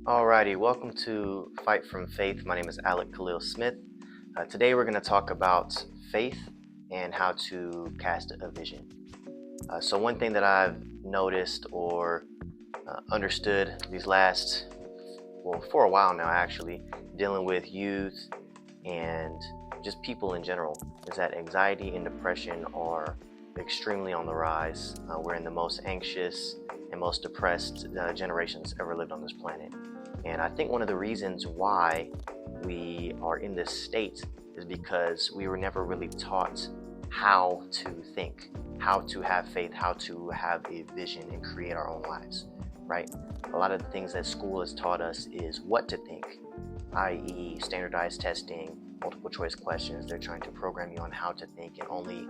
Alrighty, welcome to Fight from Faith. My name is Alec Khalil Smith. Today we're going to talk about faith and how to cast a vision. So one thing that I've noticed or understood for a while now actually, dealing with youth and just people in general, is that anxiety and depression are extremely on the rise. We're in the most anxious and most depressed generations ever lived on this planet. And I think one of the reasons why we are in this state is because we were never really taught how to think, how to have faith, how to have a vision and create our own lives, right? A lot of the things that school has taught us is what to think, i.e. standardized testing, multiple choice questions. They're trying to program you on how to think and only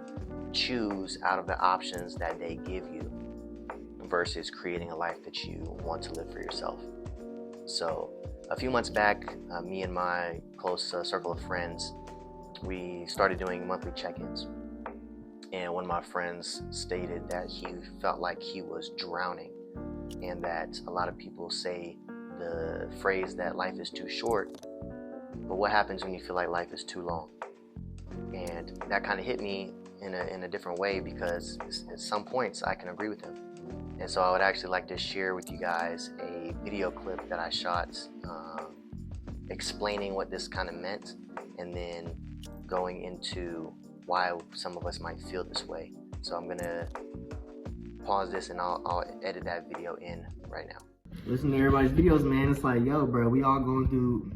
choose out of the options that they give you versus creating a life that you want to live for yourself. So a few months back, me and my close circle of friends, we started doing monthly check-ins. And one of my friends stated that he felt like he was drowning, and that a lot of people say the phrase that life is too short, but what happens when you feel like life is too long? And that kind of hit me in a different way, because at some points I can agree with him. And so I would actually like to share with you guys a video clip that I shot explaining what this kind of meant, and then going into why some of us might feel this way. So I'm going to pause this and I'll edit that video in right now. Listen to everybody's videos, man. It's like, yo, bro, we all going through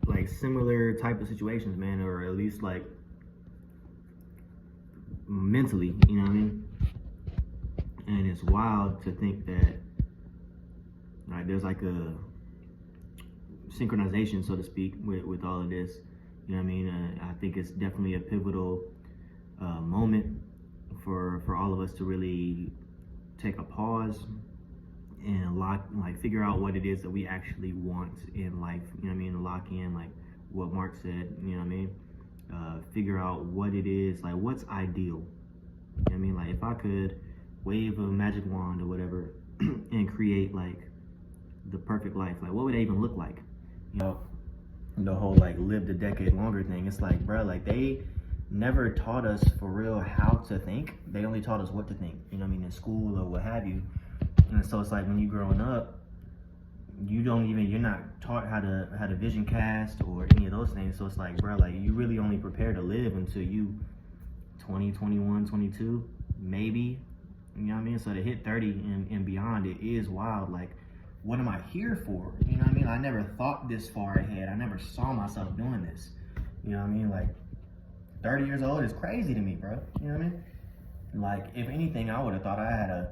like similar type of situations, man, or at least like mentally, you know what I mean? And it's wild to think that like there's like a synchronization, so to speak, with all of this. You know what I mean? I think it's definitely a pivotal moment for all of us to really take a pause and figure out what it is that we actually want in life. You know what I mean? Lock in, like what Mark said. You know what I mean? Figure out what it is, like what's ideal. You know what I mean? Like if I could wave a magic wand or whatever and create like the perfect life, like what would it even look like? You know, the whole like lived a decade longer thing. It's like, bro, like they never taught us for real how to think. They only taught us what to think, you know what I mean, in school or what have you. And so it's like when you're growing up, you're not taught how to vision cast or any of those things. So it's like, bro, like you really only prepare to live until you 20, 21, 22, maybe. You know what I mean? So to hit 30 and beyond, it is wild. Like, what am I here for? You know what I mean? I never thought this far ahead. I never saw myself doing this. You know what I mean? Like, 30 years old is crazy to me, bro. You know what I mean? Like, if anything, I would have thought I had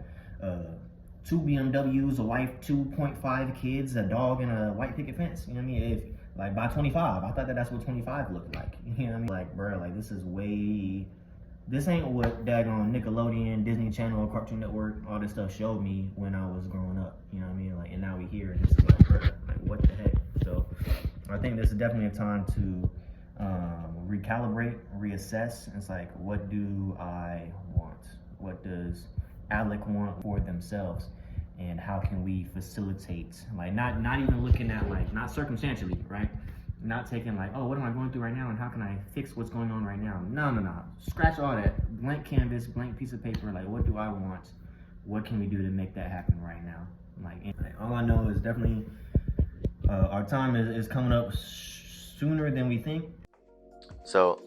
two BMWs, a wife, 2.5 kids, a dog, and a white picket fence. You know what I mean? If, like, by 25, I thought that's what 25 looked like. You know what I mean? Like, bro, like, this ain't what daggone Nickelodeon, Disney Channel, or Cartoon Network, all this stuff showed me when I was growing up. You know what I mean? Like, and now we here, and this is like, bro, like, what the heck? So, I think this is definitely a time to recalibrate, reassess. It's like, what do I want? What does Alec want for themselves? And how can we facilitate? Like, not even looking at, like, not circumstantially, right? Not taking like, oh, what am I going through right now and how can I fix what's going on right now? No. Scratch all that. Blank canvas, blank piece of paper. Like, what do I want? What can we do to make that happen right now? Like all I know is definitely our time is coming up sooner than we think. So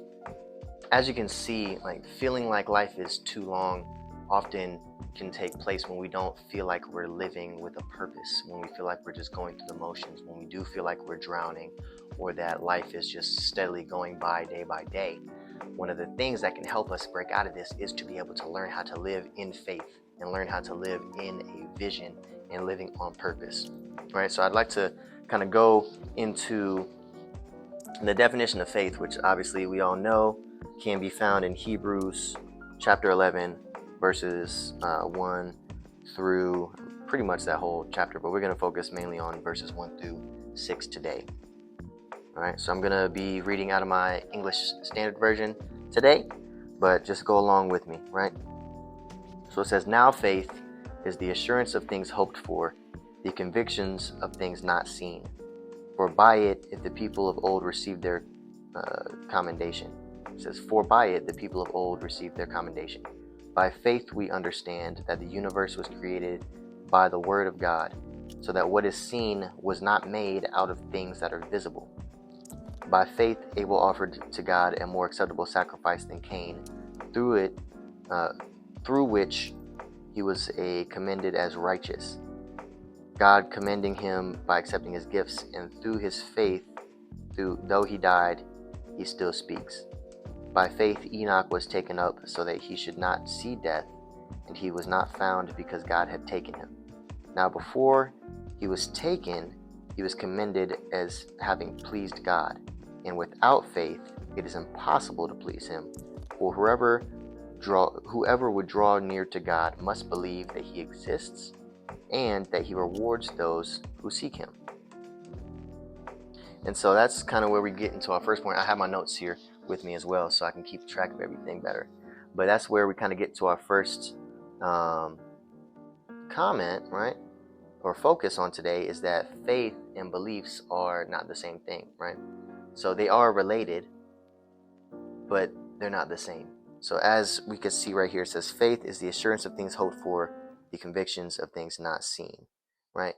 as you can see, like feeling like life is too long often can take place when we don't feel like we're living with a purpose, when we feel like we're just going through the motions, when we do feel like we're drowning, or that life is just steadily going by day. One of the things that can help us break out of this is to be able to learn how to live in faith and learn how to live in a vision and living on purpose. All right, so I'd like to kind of go into the definition of faith, which obviously we all know can be found in Hebrews chapter 11, verses 1 through pretty much that whole chapter, but we're going to focus mainly on verses 1 through 6 today. All right, so I'm going to be reading out of my English Standard Version today, but just go along with me, right? So it says, now faith is the assurance of things hoped for, the convictions of things not seen. For by it, if the people of old received their commendation. It says, for by it, the people of old received their commendation. By faith, we understand that the universe was created by the word of God, so that what is seen was not made out of things that are visible. By faith, Abel offered to God a more acceptable sacrifice than Cain, through which he was commended as righteous, God commending him by accepting his gifts, and through his faith, though he died, he still speaks. By faith, Enoch was taken up so that he should not see death, and he was not found because God had taken him. Now before he was taken, he was commended as having pleased God. And without faith, it is impossible to please him. For whoever would draw near to God must believe that he exists and that he rewards those who seek him. And so that's kind of where we get into our first point. I have my notes here with me as well, so I can keep track of everything better. But that's where we kind of get to our first comment, right? Or focus on today, is that faith and beliefs are not the same thing, right? So they are related, but they're not the same. So as we can see right here, it says faith is the assurance of things hoped for, the convictions of things not seen, right?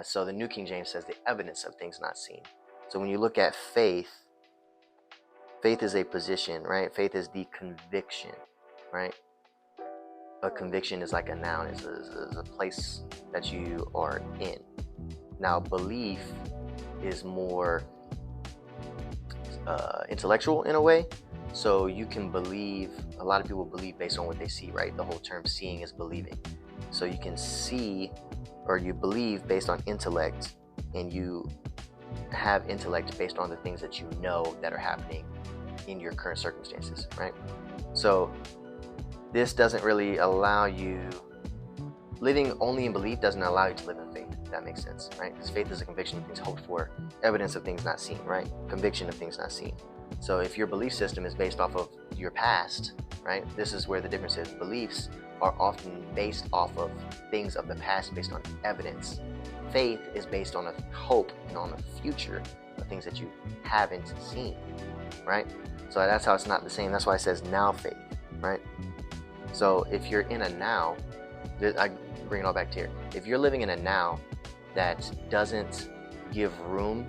So the New King James says the evidence of things not seen. So when you look at faith, faith is a position, right? Faith is the conviction, right? A conviction is like a noun, is a place that you are in. Now belief is more intellectual in a way. So you can believe, a lot of people believe based on what they see, right? The whole term seeing is believing. So you can see, or you believe based on intellect, and you have intellect based on the things that you know that are happening in your current circumstances, right? So this doesn't really allow you, living only in belief doesn't allow you to live in faith, if that makes sense, right? Because faith is a conviction of things hoped for, evidence of things not seen, right? Conviction of things not seen. So if your belief system is based off of your past, right? This is where the difference is. Beliefs are often based off of things of the past, based on evidence. Faith is based on a hope and on a future of things that you haven't seen, right? So that's how it's not the same. That's why it says now faith, right? So if you're in a now, I bring it all back to here. If you're living in a now that doesn't give room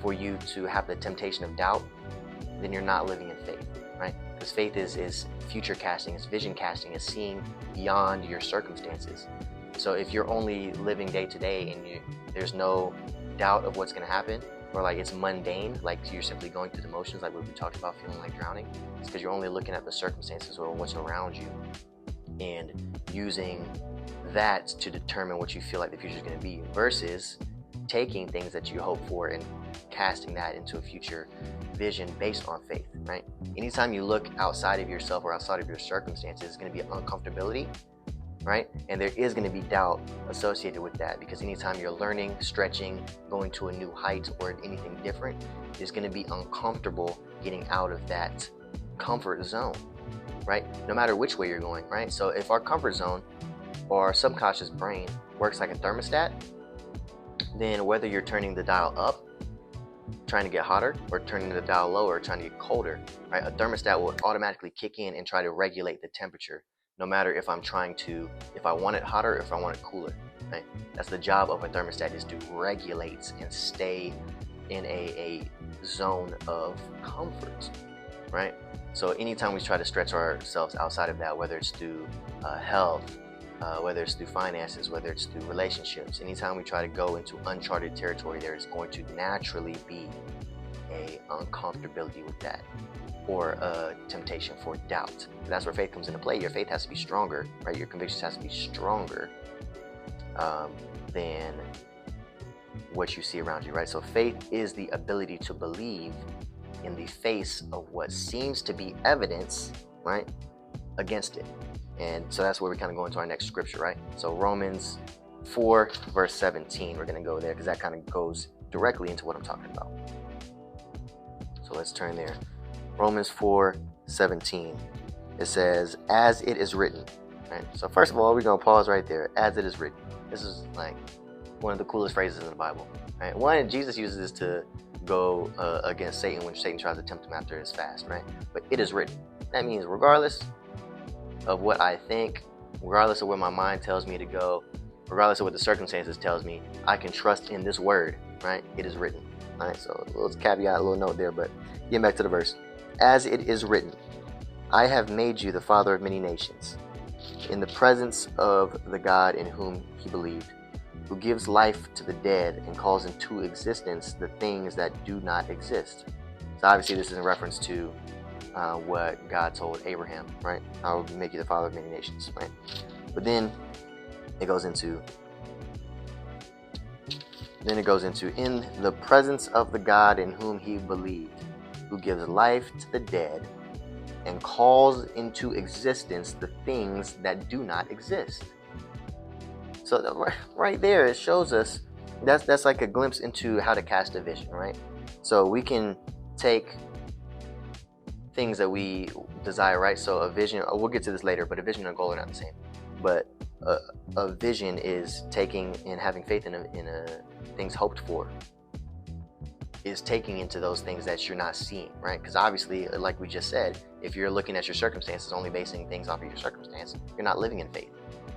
for you to have the temptation of doubt, then you're not living in faith, right? Because faith is future casting, it's vision casting, it's seeing beyond your circumstances. So if you're only living day to day and there's no doubt of what's going to happen, or like it's mundane, like you're simply going through the motions, like what we talked about, feeling like drowning, it's because you're only looking at the circumstances or what's around you and using that to determine what you feel like the future is going to be, versus taking things that you hope for and casting that into a future vision based on faith, right? Anytime you look outside of yourself or outside of your circumstances, it's going to be uncomfortability, right? And there is going to be doubt associated with that, because anytime you're learning, stretching, going to a new height or anything different, it's going to be uncomfortable getting out of that comfort zone, right? No matter which way you're going, right? So if our comfort zone or our subconscious brain works like a thermostat, then whether you're turning the dial up, trying to get hotter, or turning the dial lower, trying to get colder, right? A thermostat will automatically kick in and try to regulate the temperature, no matter if I want it hotter or if I want it cooler, right? That's the job of a thermostat, is to regulate and stay in a zone of comfort, right? So anytime we try to stretch ourselves outside of that, whether it's through health, whether it's through finances, whether it's through relationships, anytime we try to go into uncharted territory, there is going to naturally be a uncomfortability with that, or a temptation for doubt. That's where faith comes into play. Your faith has to be stronger, right? Your convictions has to be stronger than what you see around you, right? So faith is the ability to believe in the face of what seems to be evidence, right, against it. And so that's where we kind of go into our next scripture, right? So Romans 4 verse 17, we're going to go there because that kind of goes directly into what I'm talking about. So let's turn there. Romans 4:17. It says, as it is written, right? So first of all, we're going to pause right there. As it is written. This is like one of the coolest phrases in the Bible. Right? One, Jesus uses this to go against Satan when Satan tries to tempt him after his fast, right? But it is written. That means regardless of what I think, regardless of where my mind tells me to go, regardless of what the circumstances tells me, I can trust in this word, right? It is written. All right, so a little caveat, a little note there, but getting back to the verse. As it is written, I have made you the father of many nations, in the presence of the God in whom he believed, who gives life to the dead and calls into existence the things that do not exist. So obviously this is in reference to what God told Abraham, right? I will make you the father of many nations, right? But then it goes into in the presence of the God in whom he believed, who gives life to the dead and calls into existence the things that do not exist. So right there, it shows us that's like a glimpse into how to cast a vision, right? So we can take things that we desire, right? So a vision, we'll get to this later, but a vision and a goal are not the same. But a vision is taking and having faith in a things hoped for, is taking into those things that you're not seeing, right? Because obviously, like we just said, if you're looking at your circumstances, only basing things off of your circumstance, you're not living in faith,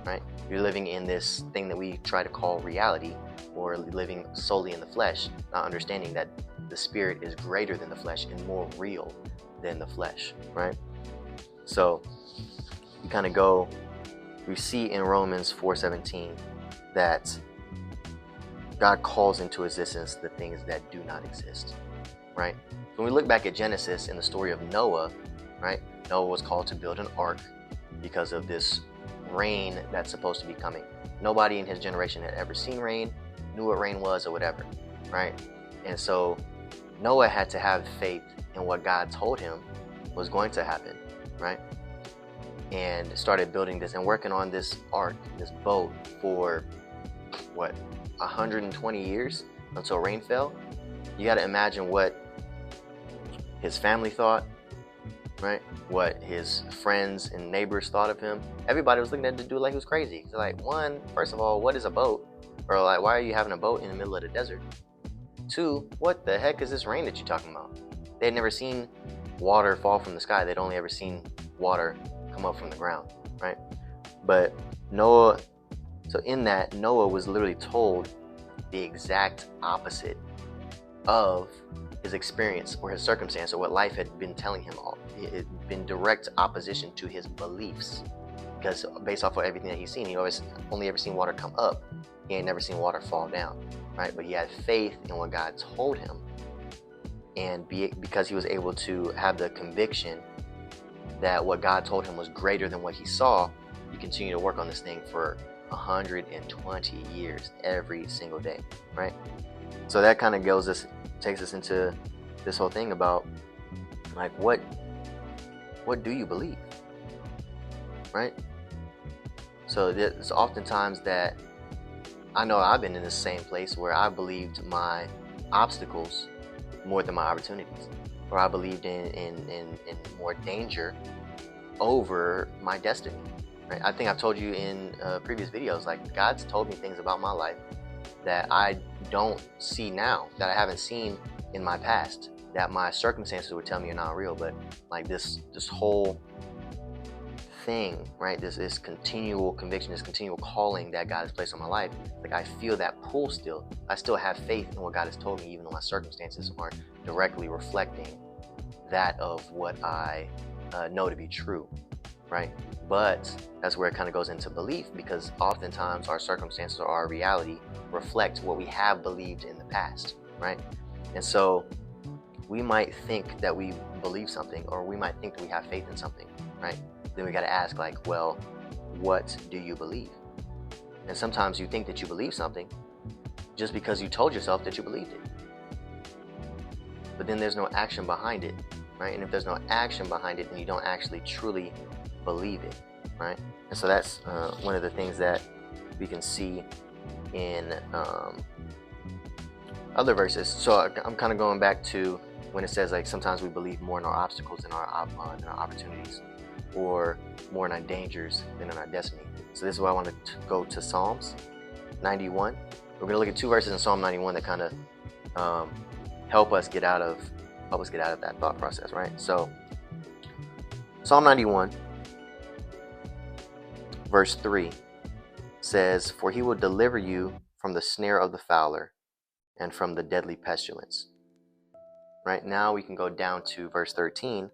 right? You're living in this thing that we try to call reality, or living solely in the flesh, not understanding that the spirit is greater than the flesh and more real than the flesh, right? So we kind of we see in Romans 4:17 that God calls into existence the things that do not exist, right? When we look back at Genesis in the story of Noah, right? Noah was called to build an ark because of this rain that's supposed to be coming. Nobody in his generation had ever seen rain, knew what rain was or whatever, right? And so Noah had to have faith in what God told him was going to happen, right? And started building this and working on this ark, this boat, for 120 years until rain fell. You got to imagine what his family thought, right? What his friends and neighbors thought of him. Everybody was looking at the dude like he was crazy. They're like, one, first of all, what is a boat? Or like, why are you having a boat in the middle of the desert? Two, what the heck is this rain that you're talking about? They had never seen water fall from the sky. They'd only ever seen water come up from the ground, right? But Noah, so in that, Noah was literally told the exact opposite of his experience or his circumstance or what life had been telling him. It had been direct opposition to his beliefs, because based off of everything that he's seen, he always only ever seen water come up. He ain't never seen water fall down, right? But he had faith in what God told him, and because he was able to have the conviction that what God told him was greater than what he saw, he continued to work on this thing for 120 years every single day, right? So that kind of takes us into this whole thing about like what do you believe, right? So there's oftentimes that I know I've been in the same place where I believed my obstacles more than my opportunities, or I believed in more danger over my destiny, right? I think I've told you in previous videos, like God's told me things about my life that I don't see now, that I haven't seen in my past, that my circumstances would tell me are not real. But like this whole thing, right? This continual conviction, this continual calling that God has placed on my life. Like I feel that pull still. I still have faith in what God has told me, even though my circumstances aren't directly reflecting that of what I know to be true, right? But that's where it kind of goes into belief, because oftentimes our circumstances or our reality reflect what we have believed in the past, right? And so we might think that we believe something, or we might think that we have faith in something, right? Then we got to ask, like, well, what do you believe? And sometimes you think that you believe something just because you told yourself that you believed it. But then there's no action behind it, right? And if there's no action behind it, then you don't actually truly believe it, right? And so that's one of the things that we can see in other verses. So I'm kind of going back to when it says, like, sometimes we believe more in our obstacles than our opportunities, or more in our dangers than in our destiny. So this is why I want to go to Psalms 91, We're going to look at 2 verses in Psalm 91 that kind of help us get out of that thought process, right? So Psalm 91 verse 3 says, "For he will deliver you from the snare of the fowler and from the deadly pestilence." Right now we can go down to verse 13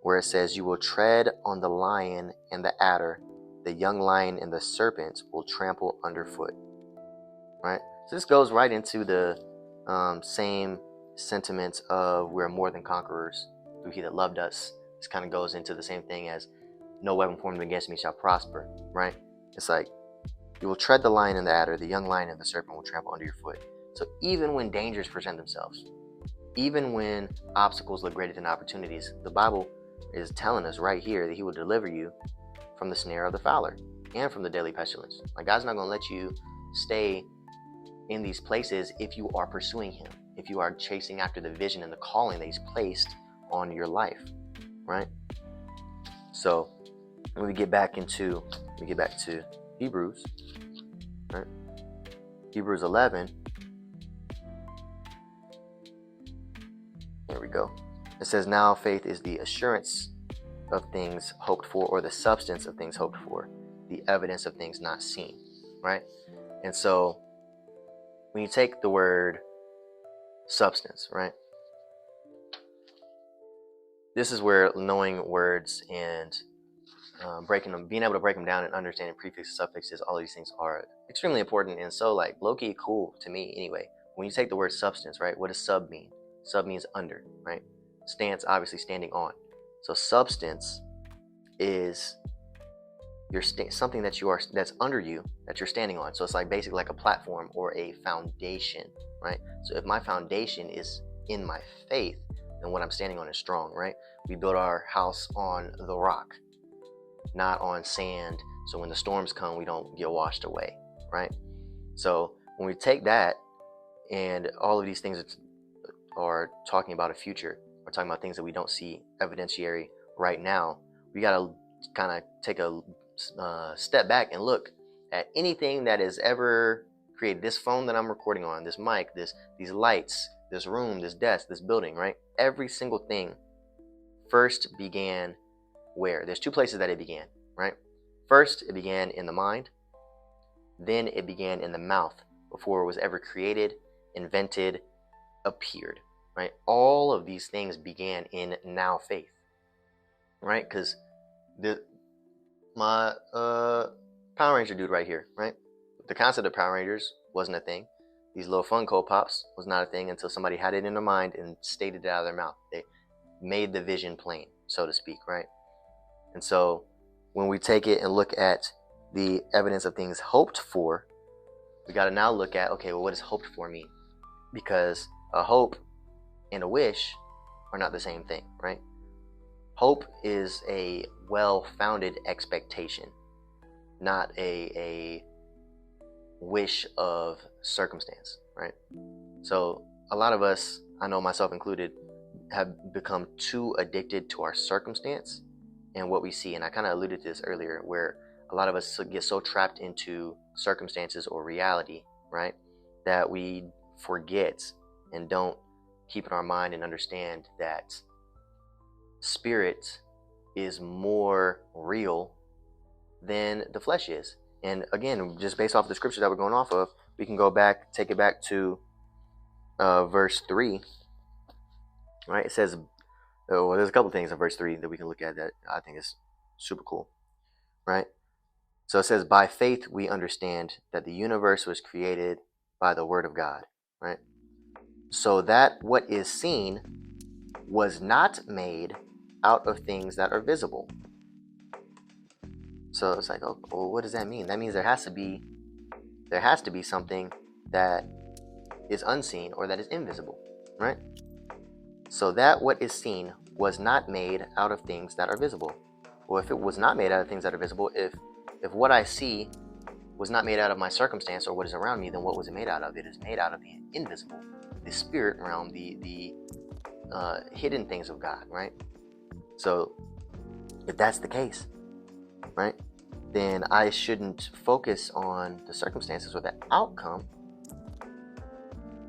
where it says, "You will tread on the lion and the adder, the young lion and the serpent will trample underfoot." Right? So this goes right into the same sentiments of we're more than conquerors through he that loved us. This kind of goes into the same thing as no weapon formed against me shall prosper, right? It's like, you will tread the lion and the adder, the young lion and the serpent will trample under your foot. So even when dangers present themselves, even when obstacles look greater than opportunities, the Bible is telling us right here that he will deliver you from the snare of the fowler and from the deadly pestilence. Like, God's not going to let you stay in these places if you are pursuing him, if you are chasing after the vision and the calling that he's placed on your life, right? So when we get back to Hebrews, right? Hebrews 11. There we go. It says, "Now faith is the assurance of things hoped for, or the substance of things hoped for, the evidence of things not seen," right? And so when you take the word substance, right? This is where knowing words and being able to break them down and understanding prefixes, suffixes, all these things are extremely important. And so, like, low-key cool to me anyway. When you take the word substance, right? What does sub mean? Sub means under, right? Stance, obviously standing on. So substance is something that's under you, that you're standing on. So it's like basically like a platform or a foundation, right? So if my foundation is in my faith, then what I'm standing on is strong, right? We build our house on the rock, not on sand. So when the storms come, we don't get washed away, right? So when we take that, and all of these things are talking about a future, we're talking about things that we don't see evidentiary right now, we got to kind of take a step back and look at anything that is ever created. This phone that I'm recording on, this mic, these lights, this room, this desk, this building, right? Every single thing first began where? There's 2 places that it began, right? First, it began in the mind. Then it began in the mouth before it was ever created, invented, appeared, right? All of these things began in now faith, right? Because my Power Ranger dude right here, right? The concept of Power Rangers wasn't a thing. These little Funko Pops was not a thing until somebody had it in their mind and stated it out of their mouth. They made the vision plain, so to speak, right? And so when we take it and look at the evidence of things hoped for, we got to now look at, okay, well, what does hoped for mean? Because a hope and a wish are not the same thing, right? Hope is a well-founded expectation, not a wish of circumstance, right? So a lot of us, I know myself included, have become too addicted to our circumstance and what we see. And I kind of alluded to this earlier, where a lot of us get so trapped into circumstances or reality, right, that we forget and don't keep in our mind and understand that spirit is more real than the flesh is. And again, just based off the scripture that we're going off of, we can take it back to verse 3, right? It says, well, there's a couple things in verse 3 that we can look at that I think is super cool, right? So it says, "By faith we understand that the universe was created by the word of God," right? "So that what is seen was not made out of things that are visible." So it's like, oh, well, what does that mean? That means there has to be something that is unseen or that is invisible, right? "So that what is seen was not made out of things that are visible." Well, if it was not made out of things that are visible, if what I see was not made out of my circumstance or what is around me, then what was it made out of? It is made out of the invisible, the spirit realm, the hidden things of God, right? So if that's the case, right, then I shouldn't focus on the circumstances or the outcome,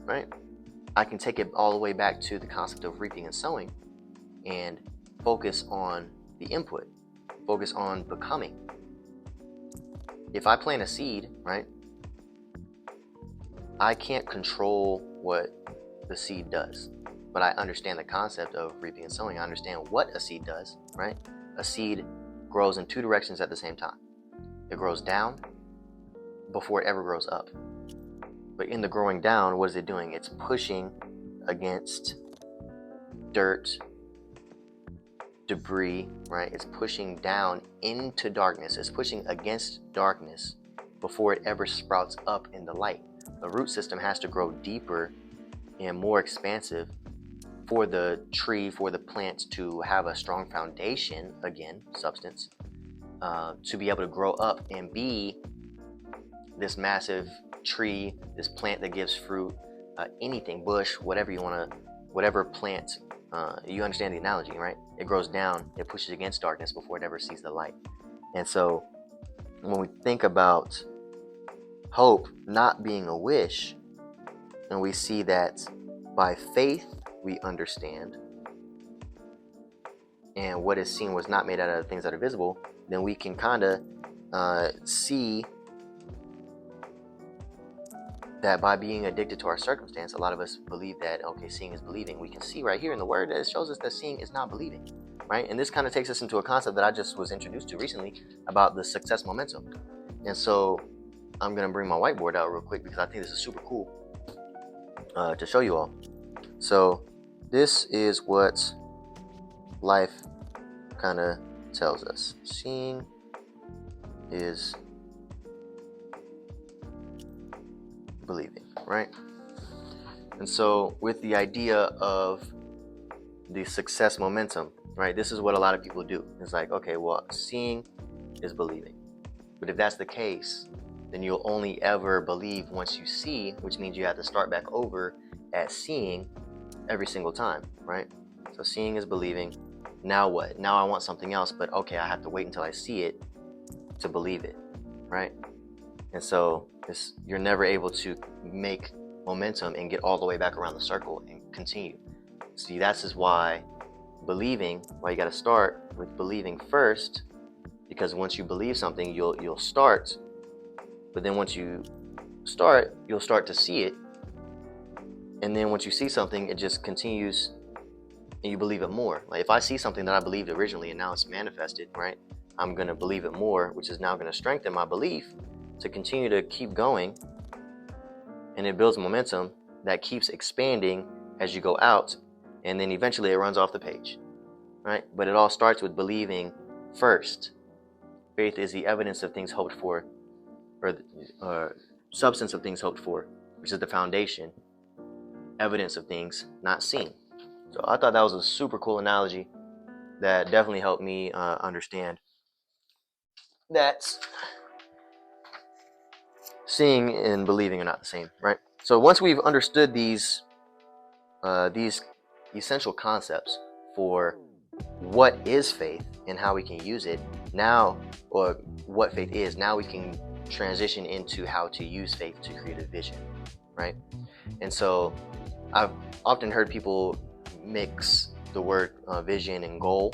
right? I can take it all the way back to the concept of reaping and sowing and focus on the input, focus on becoming. If I plant a seed, right, I can't control what the seed does, but I understand the concept of reaping and sowing. I understand what a seed does, right? A seed grows in two directions at the same time. It grows down before it ever grows up. But in the growing down, what is it doing? It's pushing against dirt, debris, right? It's pushing down into darkness. It's pushing against darkness before it ever sprouts up in the light. The root system has to grow deeper and more expansive for the tree, for the plant to have a strong foundation, again, substance, to be able to grow up and be this massive tree, this plant that gives fruit, anything, bush, whatever you want to, whatever plant, you understand the analogy, right? It grows down, it pushes against darkness before it ever sees the light. And so when we think about hope not being a wish, and we see that by faith we understand, and what is seen was not made out of things that are visible, then we can kind of see that by being addicted to our circumstance, a lot of us believe that, okay, seeing is believing. We can see right here in the word that it shows us that seeing is not believing, right? And this kind of takes us into a concept that I just was introduced to recently about the success momentum. And so I'm going to bring my whiteboard out real quick because I think this is super cool to show you all. So this is what life kind of tells us. Seeing is believing, right? And so with the idea of the success momentum, right, this is what a lot of people do. It's like, okay, well, seeing is believing. But if that's the case, then you'll only ever believe once you see, which means you have to start back over at seeing every single time, right? So seeing is believing. Now what? Now I want something else, but okay, I have to wait until I see it to believe it, right? And so you're never able to make momentum and get all the way back around the circle and continue. See, that's just why you got to start with believing first, because once you believe something, you'll start. But then once you start, you'll start to see it. And then once you see something, it just continues and you believe it more. Like if I see something that I believed originally and now it's manifested, right? I'm going to believe it more, which is now going to strengthen my belief to continue to keep going. And it builds momentum that keeps expanding as you go out. And then eventually it runs off the page, right? But it all starts with believing first. Faith is the evidence of things hoped for, or substance of things hoped for, which is the foundation. Evidence of things not seen. So I thought that was a super cool analogy that definitely helped me understand that seeing and believing are not the same, right? So once we've understood these essential concepts for what is faith and how we can use it now, or what faith is, now we can transition into how to use faith to create a vision, right? And so I've often heard people mix the word vision and goal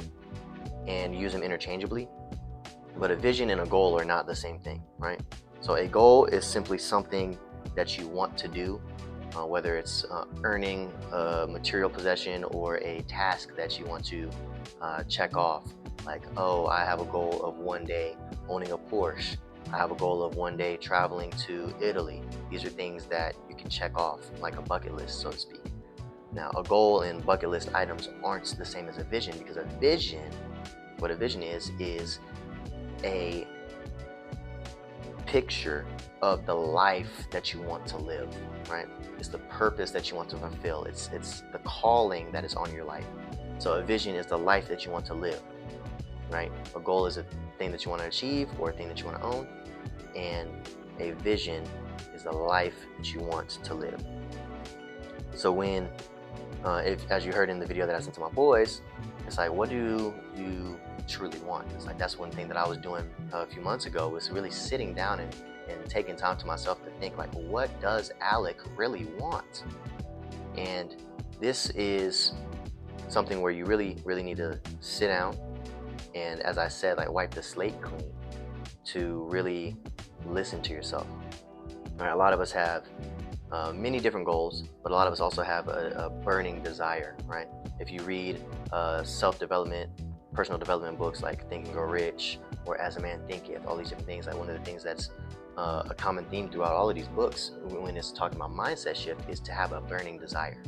and use them interchangeably, but a vision and a goal are not the same thing, right? So a goal is simply something that you want to do, whether it's earning a material possession or a task that you want to check off. Like, oh, I have a goal of one day owning a Porsche. I have a goal of one day traveling to Italy. These are things that you can check off, like a bucket list, so to speak. Now, a goal and bucket list items aren't the same as a vision, because a vision, what a vision is a picture of the life that you want to live, right? It's the purpose that you want to fulfill. It's the calling that is on your life. So a vision is the life that you want to live, right? A goal is a thing that you want to achieve or a thing that you want to own, and a vision is the life that you want to live. So when, as you heard in the video that I sent to my boys, it's like, what do you truly want? It's like, that's one thing that I was doing a few months ago, was really sitting down and taking time to myself to think, like, what does Alec really want? And this is something where you really need to sit down and, as I said, like, wipe the slate clean to really listen to yourself. All right, a lot of us have many different goals, but a lot of us also have a burning desire, right? If you read self-development, personal development books like Think and Grow Rich or As a Man Thinketh, all these different things, like one of the things that's a common theme throughout all of these books when it's talking about mindset shift is to have a burning desire.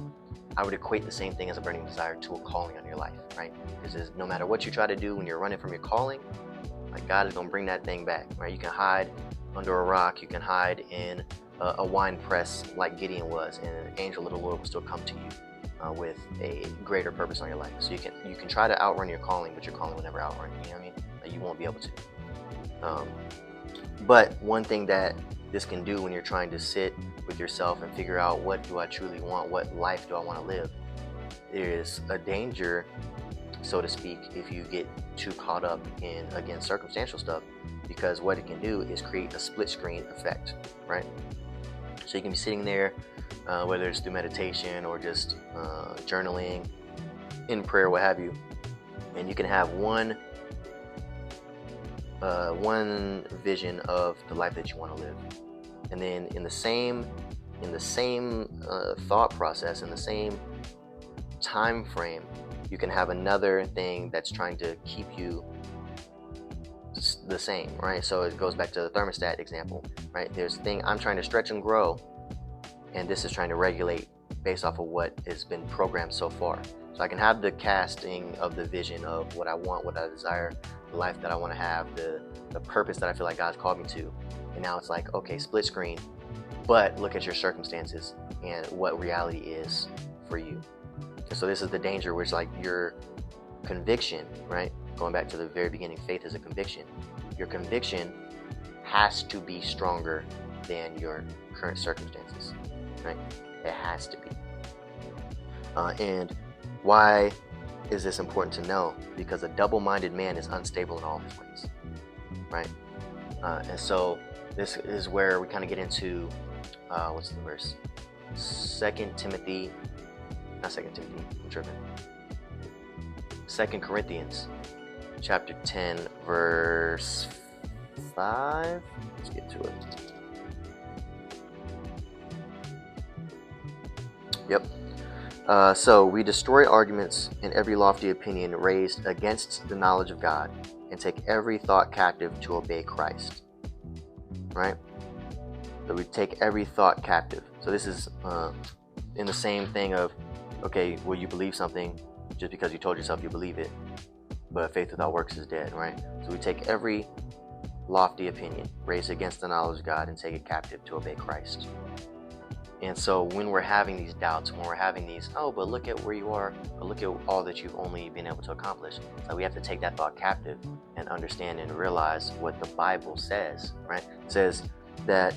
I would equate the same thing as a burning desire to a calling on your life, right? Because no matter what you try to do when you're running from your calling, like, God is going to bring that thing back, right? You can hide under a rock, you can hide in a wine press like Gideon was, and an angel of the Lord will still come to you with a greater purpose on your life. So you can try to outrun your calling, but your calling will never outrun you. You know what I mean? Like, you won't be able to. But one thing that this can do when you're trying to sit with yourself and figure out, what do I truly want? What life do I want to live? There is a danger, so to speak, if you get too caught up in, again, circumstantial stuff, because what it can do is create a split screen effect, right? So you can be sitting there, whether it's through meditation or just journaling, in prayer, what have you, and you can have one vision of the life that you want to live, and then in the same thought process, in the same time frame, you can have another thing that's trying to keep you the same, right? So it goes back to the thermostat example, right? There's a thing, I'm trying to stretch and grow, and this is trying to regulate based off of what has been programmed so far. So I can have the casting of the vision of what I want, what I desire, the life that I want to have, the purpose that I feel like God's called me to. And now it's like, okay, split screen, but look at your circumstances and what reality is for you. And so this is the danger, which, like, your conviction, right? Going back to the very beginning, faith is a conviction. Your conviction has to be stronger than your current circumstances, right? It has to be. And why is this important to know? Because a double-minded man is unstable in all his ways, right? And so this is where we kind of get into, what's the verse? 2 Corinthians chapter 10, verse 5. Let's get to it. Yep. So we destroy arguments and every lofty opinion raised against the knowledge of God, and take every thought captive to obey Christ. Right? So we take every thought captive. So this is in the same thing of, okay, well, you believe something just because you told yourself you believe it, but faith without works is dead, right? So we take every lofty opinion raised against the knowledge of God and take it captive to obey Christ. And so when we're having these doubts, when we're having these, oh, but look at where you are, or look at all that you've only been able to accomplish. So we have to take that thought captive and understand and realize what the Bible says, right? It says that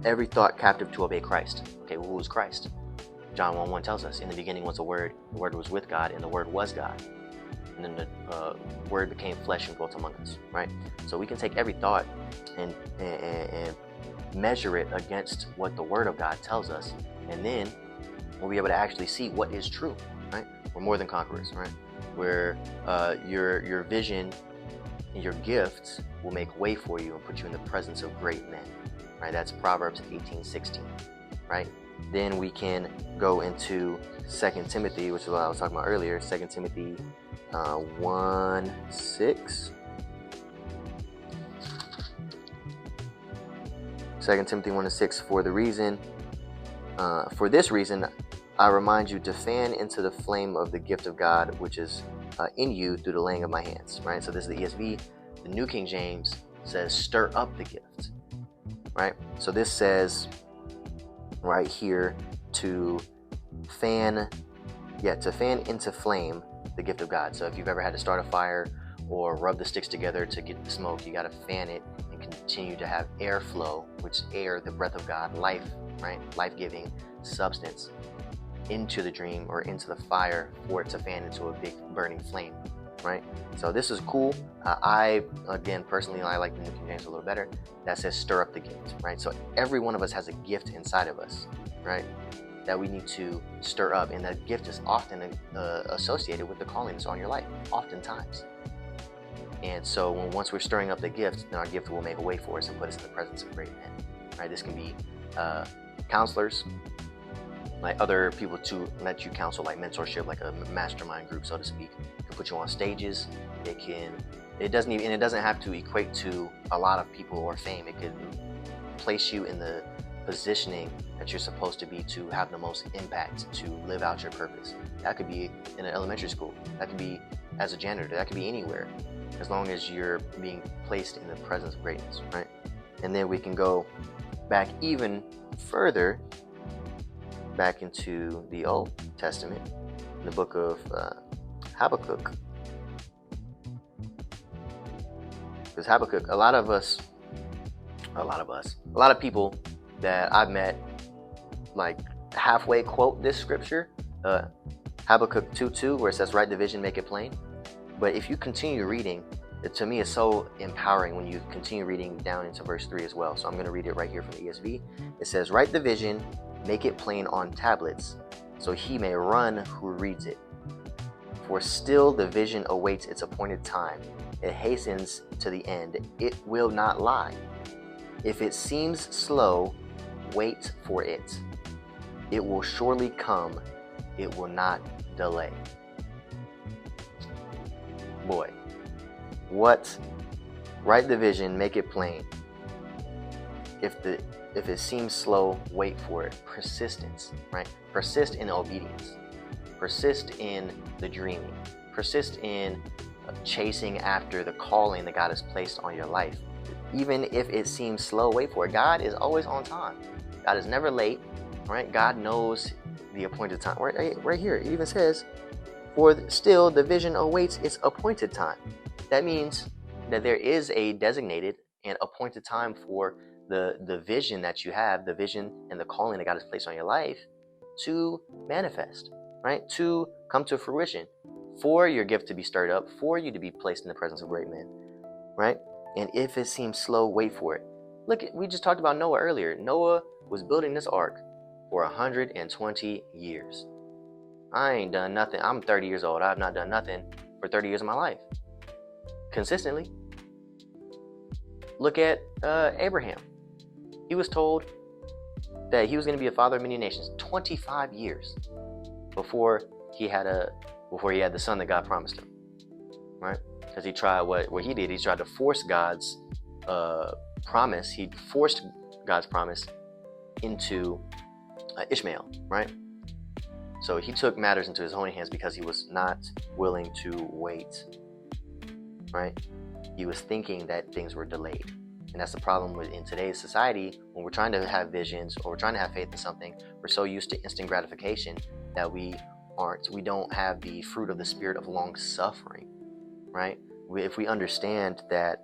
every thought captive to obey Christ. Okay, well, who is Christ? John 1:1 tells us, in the beginning was the Word was with God, and the Word was God. And then the Word became flesh and dwelt among us, right? So we can take every thought and measure it against what the Word of God tells us, and then we'll be able to actually see what is true, right? We're more than conquerors, right? Where your vision and your gifts will make way for you and put you in the presence of great men, right? That's Proverbs 18:16, right? Then we can go into 2 Timothy, which is what I was talking about earlier, 2 Timothy 1:6. 2 Timothy 1:6, for this reason, I remind you to fan into the flame of the gift of God, which is in you through the laying of my hands, right? So this is the ESV. The New King James says, stir up the gift, right? So this says right here to fan into flame the gift of God. So if you've ever had to start a fire or rub the sticks together to get the smoke, you got to fan it and continue to have airflow, which air, the breath of God, life, right? Life-giving substance into the dream or into the fire for it to fan into a big burning flame. right? So this is cool. I, again, personally, I like the New King James a little better. That says stir up the gift, right? So every one of us has a gift inside of us, right? That we need to stir up. And that gift is often associated with the calling that's on your life, oftentimes. And so once we're stirring up the gift, then our gift will make a way for us and put us in the presence of great men, right? This can be counselors, like other people to let you counsel, like mentorship, like a mastermind group, so to speak. It can put you on stages. It doesn't have to equate to a lot of people or fame. It could place you in the positioning that you're supposed to be to have the most impact, to live out your purpose. That could be in an elementary school. That could be as a janitor. That could be anywhere, as long as you're being placed in the presence of greatness, right? And then we can go back even further, back into the Old Testament, in the book of Habakkuk. Because Habakkuk, a lot of people that I've met, like, halfway quote this scripture, Habakkuk 2:2, where it says, write the vision, make it plain. But if you continue reading, to me, it's so empowering when you continue reading down into verse 3 as well. So I'm going to read it right here from the ESV. It says, write the vision, make it plain on tablets, so he may run who reads it. For still the vision awaits its appointed time. It hastens to the end. It will not lie. If it seems slow, wait for it. It will surely come. It will not delay. Boy, what? Write the vision, make it plain. If it seems slow, wait for it. Persistence, right? Persist in obedience. Persist in the dreaming. Persist in chasing after the calling that God has placed on your life. Even if it seems slow, wait for it. God is always on time. God is never late, right? God knows the appointed time. Right here, it even says, for still the vision awaits its appointed time. That means that there is a designated and appointed time for the vision that you have, the vision and the calling that God has placed on your life to manifest, right? To come to fruition, for your gift to be stirred up, for you to be placed in the presence of great men, right? And if it seems slow, wait for it. Look, we just talked about Noah earlier. Noah was building this ark for 120 years. I ain't done nothing. I'm 30 years old. I've not done nothing for 30 years of my life consistently. Look at Abraham. He was told that he was going to be a father of many nations 25 years before he had the son that God promised him, right? Because he tried what he did. He tried to force God's promise. He forced God's promise into Ishmael, right? So he took matters into his own hands because he was not willing to wait, right? He was thinking that things were delayed. And that's the problem in today's society. When we're trying to have visions or we're trying to have faith in something, we're so used to instant gratification that we don't have the fruit of the spirit of long suffering, right? If we understand that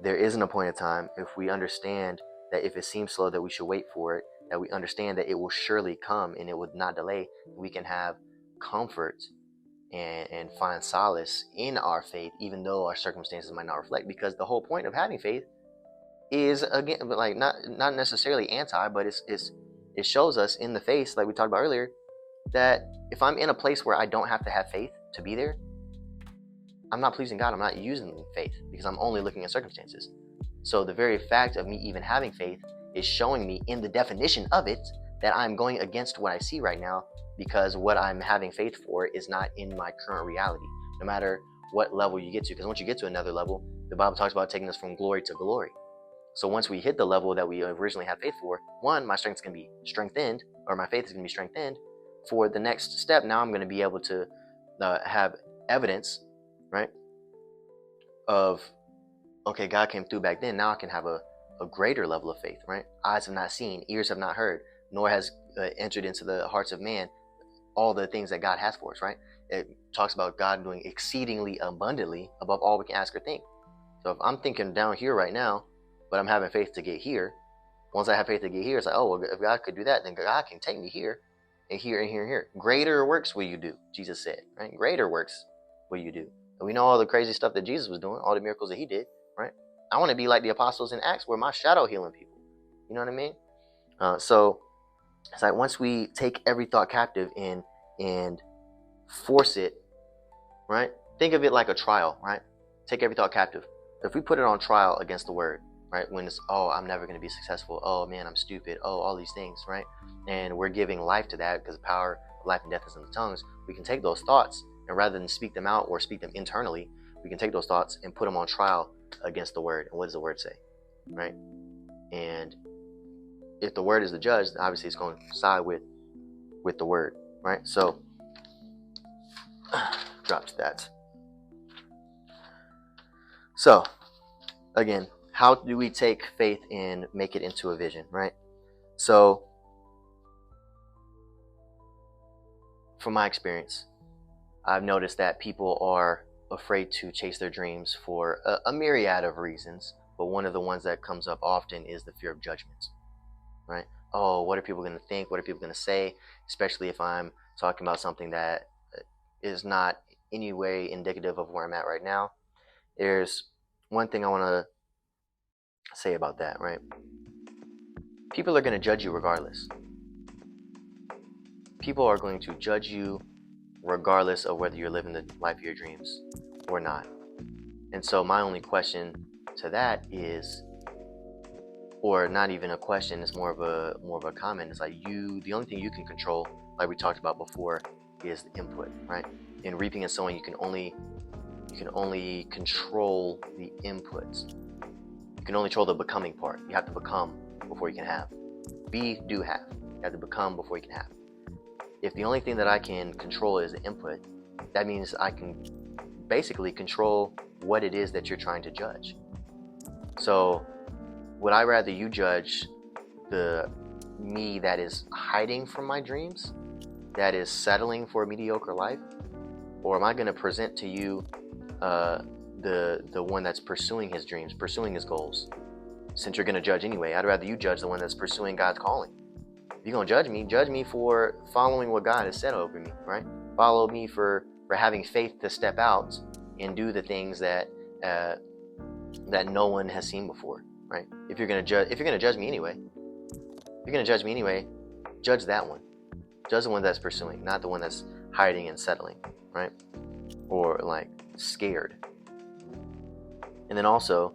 there is an appointed time, if we understand that if it seems slow that we should wait for it, that we understand that it will surely come and it will not delay, we can have comfort and find solace in our faith, even though our circumstances might not reflect. Because the whole point of having faith is, again, like not necessarily anti, but it shows us in the face, like we talked about earlier, that if I'm in a place where I don't have to have faith to be there, I'm not pleasing God. I'm not using faith because I'm only looking at circumstances. So the very fact of me even having faith is showing me in the definition of it that I'm going against what I see right now, because what I'm having faith for is not in my current reality, no matter what level you get to. Because once you get to another level, the Bible talks about taking us from glory to glory. So once we hit the level that we originally had faith for, one, my strength is going to be strengthened, or my faith is going to be strengthened. For the next step, now I'm going to be able to have evidence, right, of, okay, God came through back then. Now I can have a greater level of faith, right? Eyes have not seen, ears have not heard, nor has entered into the hearts of man all the things that God has for us, right? It talks about God doing exceedingly abundantly above all we can ask or think. So if I'm thinking down here right now, but I'm having faith to get here, once I have faith to get here, it's like, oh, well, if God could do that, then God can take me here and here and here and here. Greater works will you do, Jesus said, right? Greater works will you do. And we know all the crazy stuff that Jesus was doing, all the miracles that he did, right? I want to be like the apostles in Acts, where my shadow healing people. You know what I mean? So it's like once we take every thought captive and force it, right? Think of it like a trial, right? Take every thought captive. If we put it on trial against the word, right? When it's, oh, I'm never going to be successful. Oh, man, I'm stupid. Oh, all these things, right? And we're giving life to that because the power of life and death is in the tongues. We can take those thoughts, and rather than speak them out or speak them internally, we can take those thoughts and put them on trial against the word. And what does the word say, right? And if the word is the judge, obviously it's going to side with the word, right? So, dropped that. So, again, how do we take faith and make it into a vision, right? So, from my experience, I've noticed that people are afraid to chase their dreams for a myriad of reasons, but one of the ones that comes up often is the fear of judgment, right? Oh, what are people going to think? What are people going to say? Especially if I'm talking about something that is not any way indicative of where I'm at right now. There's one thing I want to say about that, right? People are going to judge you regardless. People are going to judge you regardless of whether you're living the life of your dreams or not. And so my only question to that is, or not even a question, it's more of a comment. It's like the only thing you can control, like we talked about before, is the input, right? In reaping and sowing, you can only control the inputs. You can only control the becoming part. You have to become before you can have. Be, do, have. You have to become before you can have. If the only thing that I can control is the input, that means I can basically control what it is that you're trying to judge. So would I rather you judge the me that is hiding from my dreams, that is settling for a mediocre life? Or am I going to present to you the one that's pursuing his dreams, pursuing his goals? Since you're going to judge anyway, I'd rather you judge the one that's pursuing God's calling. If you're going to judge me for following what God has said over me, right? Follow me for having faith to step out and do the things that no one has seen before, right? If you're going to judge me anyway, judge that one. Judge the one that's pursuing, not the one that's hiding and settling, right? Or like scared. And then also,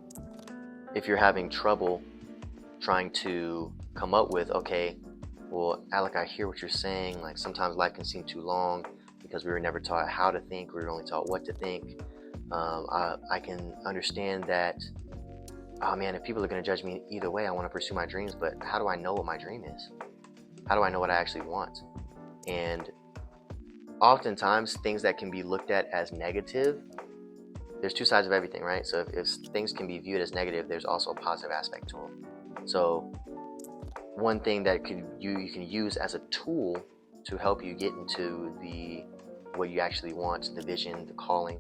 if you're having trouble trying to come up with, okay, well, Alec, I hear what you're saying. Like sometimes life can seem too long because we were never taught how to think. We were only taught what to think. I can understand that, oh man, if people are going to judge me either way, I want to pursue my dreams, but how do I know what my dream is? How do I know what I actually want? And oftentimes things that can be looked at as negative, there's two sides of everything, right? So if things can be viewed as negative, there's also a positive aspect to them. So one thing that you can use as a tool to help you get into what you actually want, the vision, the calling,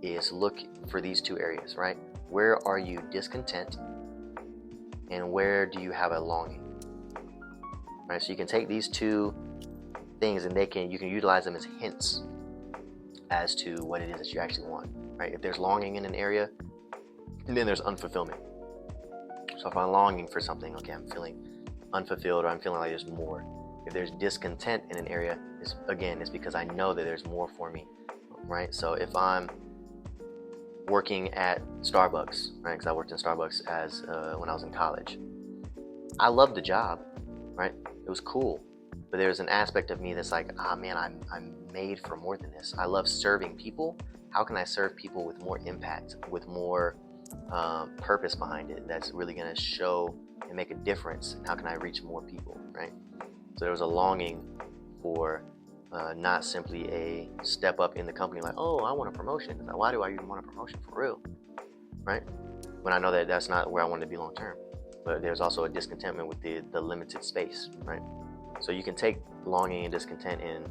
is look for these two areas, right? Where are you discontent, and where do you have a longing? Right? So you can take these two things and you can utilize them as hints as to what it is that you actually want, right? If there's longing in an area, and then there's unfulfillment. So if I'm longing for something, okay, I'm feeling unfulfilled, or I'm feeling like there's more. If there's discontent in an area, it's because I know that there's more for me, right? So if I'm working at Starbucks, right? Because I worked in Starbucks when I was in college. I loved the job, right? It was cool, but there's an aspect of me that's like, man, I'm made for more than this. I love serving people. How can I serve people with more impact, with more purpose behind it? That's really going to show and make a difference. And how can I reach more people, right? So there was a longing for not simply a step up in the company, like, oh, I want a promotion. It's like, why do I even want a promotion for real, right? When I know that that's not where I want to be long term. But there's also a discontentment with the limited space, right? So you can take longing and discontent, and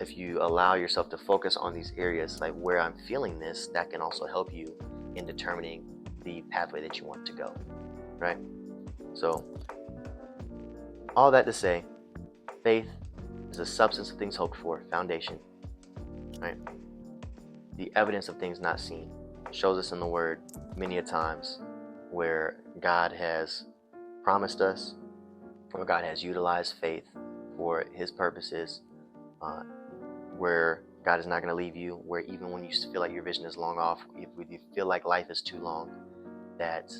if you allow yourself to focus on these areas, like where I'm feeling this, that can also help you in determining the pathway that you want to go, right? So all that to say, faith is the substance of things hoped for, foundation, right? the evidence of things not seen. It shows us in the Word many a times where God has promised us, or God has utilized faith for His purposes, where God is not going to leave you, where even when you feel like your vision is long off, if you feel like life is too long, that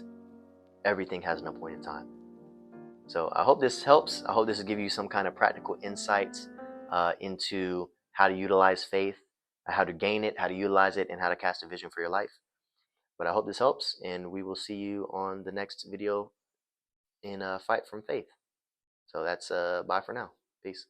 everything has an appointed time. So I hope this helps. I hope this will give you some kind of practical insights into how to utilize faith, how to gain it, how to utilize it, and how to cast a vision for your life. But I hope this helps, and we will see you on the next video in Fight from Faith. So that's bye for now. Peace.